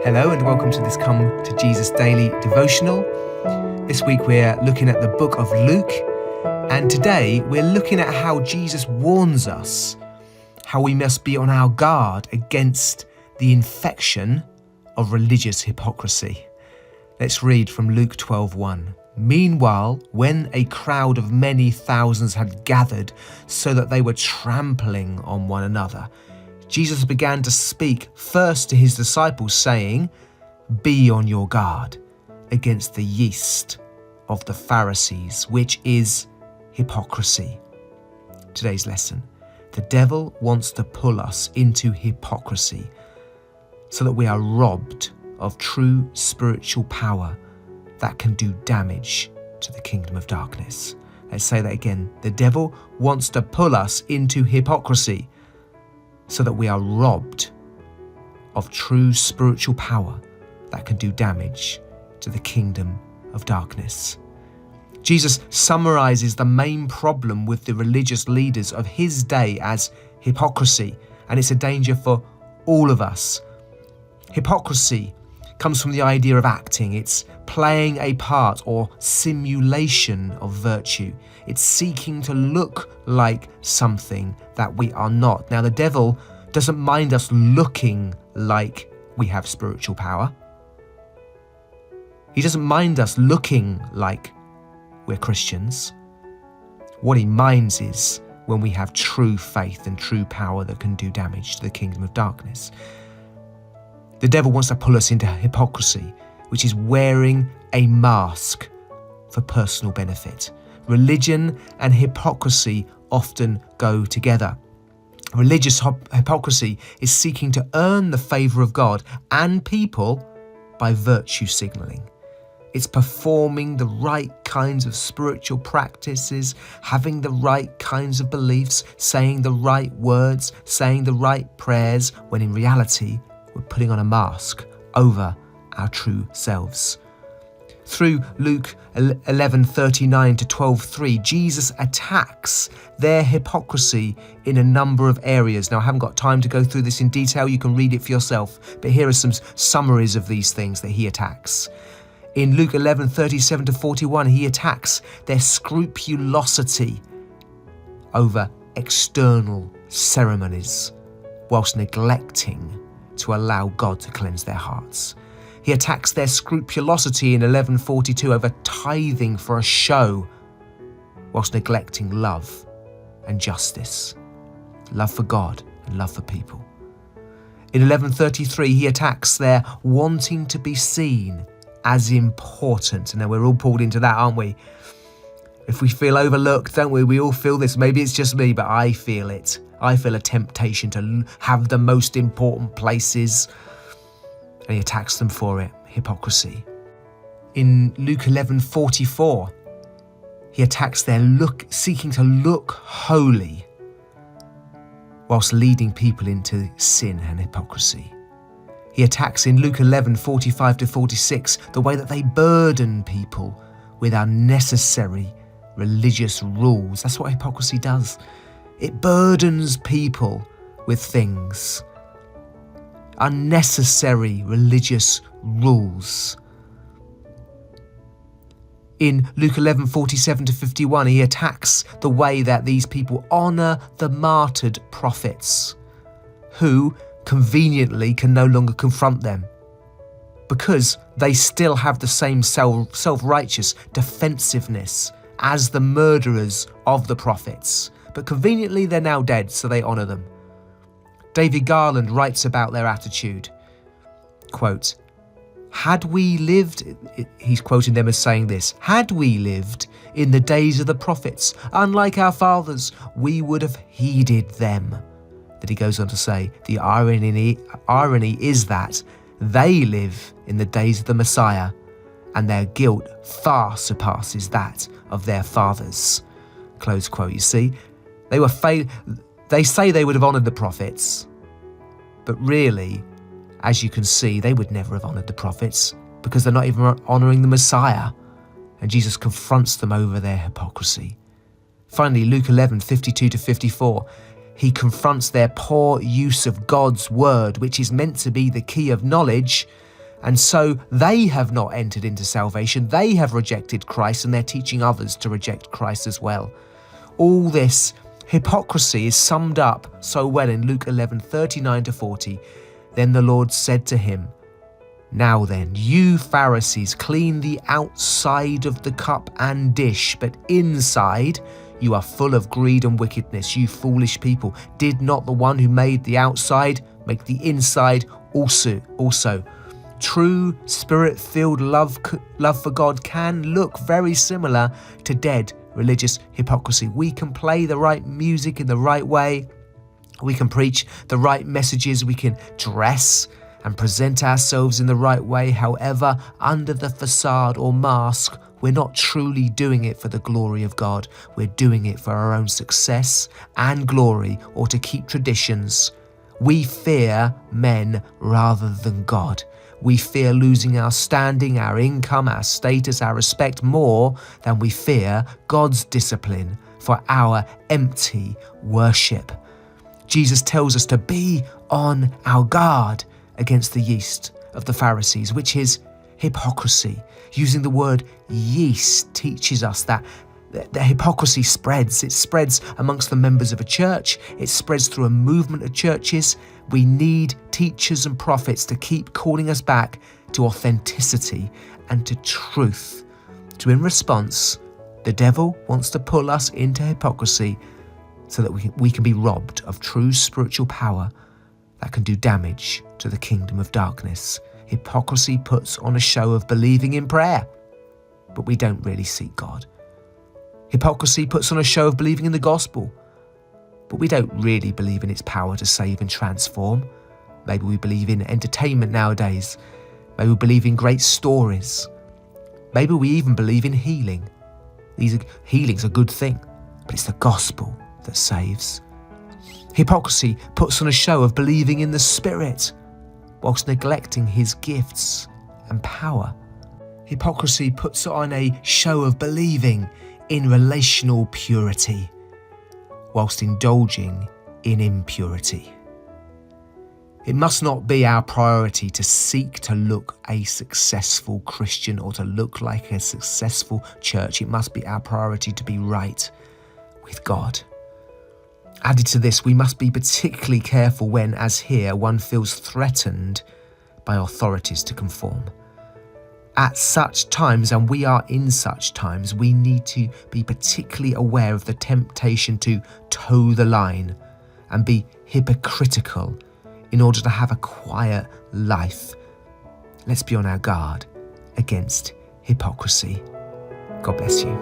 Hello and welcome to this Come to Jesus Daily Devotional. This week we're looking at the book of Luke, and today we're looking at how Jesus warns us how we must be on our guard against the infection of religious hypocrisy. Let's read from Luke 12:1. Meanwhile, when a crowd of many thousands had gathered so that they were trampling on one another, Jesus began to speak first to his disciples, saying, "Be on your guard against the yeast of the Pharisees, which is hypocrisy." Today's lesson: the devil wants to pull us into hypocrisy so that we are robbed of true spiritual power that can do damage to the kingdom of darkness. Let's say that again. The devil wants to pull us into hypocrisy so that we are robbed of true spiritual power that can do damage to the kingdom of darkness. Jesus summarizes the main problem with the religious leaders of his day as hypocrisy, and it's a danger for all of us. Hypocrisy comes from the idea of acting. It's playing a part or simulation of virtue. It's seeking to look like something that we are not. Now, the devil doesn't mind us looking like we have spiritual power. He doesn't mind us looking like we're Christians. What he minds is when we have true faith and true power that can do damage to the kingdom of darkness. The devil wants to pull us into hypocrisy, which is wearing a mask for personal benefit. Religion and hypocrisy often go together. Religious hypocrisy is seeking to earn the favour of God and people by virtue signalling. It's performing the right kinds of spiritual practices, having the right kinds of beliefs, saying the right words, saying the right prayers, when in reality, we're putting on a mask over our true selves. Through Luke 11:39 to 12:3, Jesus attacks their hypocrisy in a number of areas. Now, I haven't got time to go through this in detail. You can read it for yourself. But here are some summaries of these things that he attacks. In Luke 11:37 to 41, he attacks their scrupulosity over external ceremonies, whilst neglecting to allow God to cleanse their hearts. He attacks their scrupulosity in 11:42 over tithing for a show, whilst neglecting love and justice, love for God and love for people. In 11:33, he attacks their wanting to be seen as important. And now we're all pulled into that, aren't we? If we feel overlooked, don't we? We all feel this. Maybe it's just me, but I feel it. I feel a temptation to have the most important places. And he attacks them for it, hypocrisy. In Luke 11:44, he attacks their seeking to look holy, whilst leading people into sin and hypocrisy. He attacks in Luke 11:45 to 46 the way that they burden people with unnecessary religious rules. That's what hypocrisy does. It burdens people with things. Unnecessary religious rules. In Luke 11:47 to 51, he attacks the way that these people honour the martyred prophets, who conveniently can no longer confront them because they still have the same self-righteous defensiveness as the murderers of the prophets. But conveniently, they're now dead, so they honour them. David Garland writes about their attitude, quote, "Had we lived," he's quoting them as saying this, "had we lived in the days of the prophets, unlike our fathers, we would have heeded them." That he goes on to say, the irony is that they live in the days of the Messiah, and their guilt far surpasses that of their fathers. Close quote. You see, they say they would have honoured the prophets, but really, as you can see, they would never have honoured the prophets because they're not even honouring the Messiah. And Jesus confronts them over their hypocrisy. Finally, Luke 11:52 to 54, he confronts their poor use of God's word, which is meant to be the key of knowledge, And so they have not entered into salvation. They have rejected Christ, and they're teaching others to reject Christ as well. All this hypocrisy is summed up so well in Luke 11:39-40. Then the Lord said to him, "Now then, you Pharisees clean the outside of the cup and dish, but inside you are full of greed and wickedness. You foolish people, did not the one who made the outside make the inside also? True spirit-filled love for God can look very similar to dead religious hypocrisy. We can play the right music in the right way. We can preach the right messages. We can dress and present ourselves in the right way. However, under the facade or mask, we're not truly doing it for the glory of God. We're doing it for our own success and glory, or to keep traditions. We fear men rather than God. We fear losing our standing, our income, our status, our respect more than we fear God's discipline for our empty worship. Jesus tells us to be on our guard against the yeast of the Pharisees, which is hypocrisy. Using the word yeast teaches us that the hypocrisy spreads. It spreads amongst the members of a church. It spreads through a movement of churches. We need teachers and prophets to keep calling us back to authenticity and to truth. So in response, the devil wants to pull us into hypocrisy so that we can be robbed of true spiritual power that can do damage to the kingdom of darkness. Hypocrisy puts on a show of believing in prayer, but we don't really seek God. Hypocrisy puts on a show of believing in the gospel, but we don't really believe in its power to save and transform. Maybe we believe in entertainment nowadays. Maybe we believe in great stories. Maybe we even believe in healing. Healing's a good thing, but it's the gospel that saves. Hypocrisy puts on a show of believing in the Spirit whilst neglecting his gifts and power. Hypocrisy puts on a show of believing in relational purity whilst indulging in impurity. It must not be our priority to seek to look a successful Christian or to look like a successful church. It must be our priority to be right with God. Added to this, we must be particularly careful when, as here, one feels threatened by authorities to conform. At such times, and we are in such times, we need to be particularly aware of the temptation to toe the line and be hypocritical in order to have a quiet life. Let's be on our guard against hypocrisy. God bless you.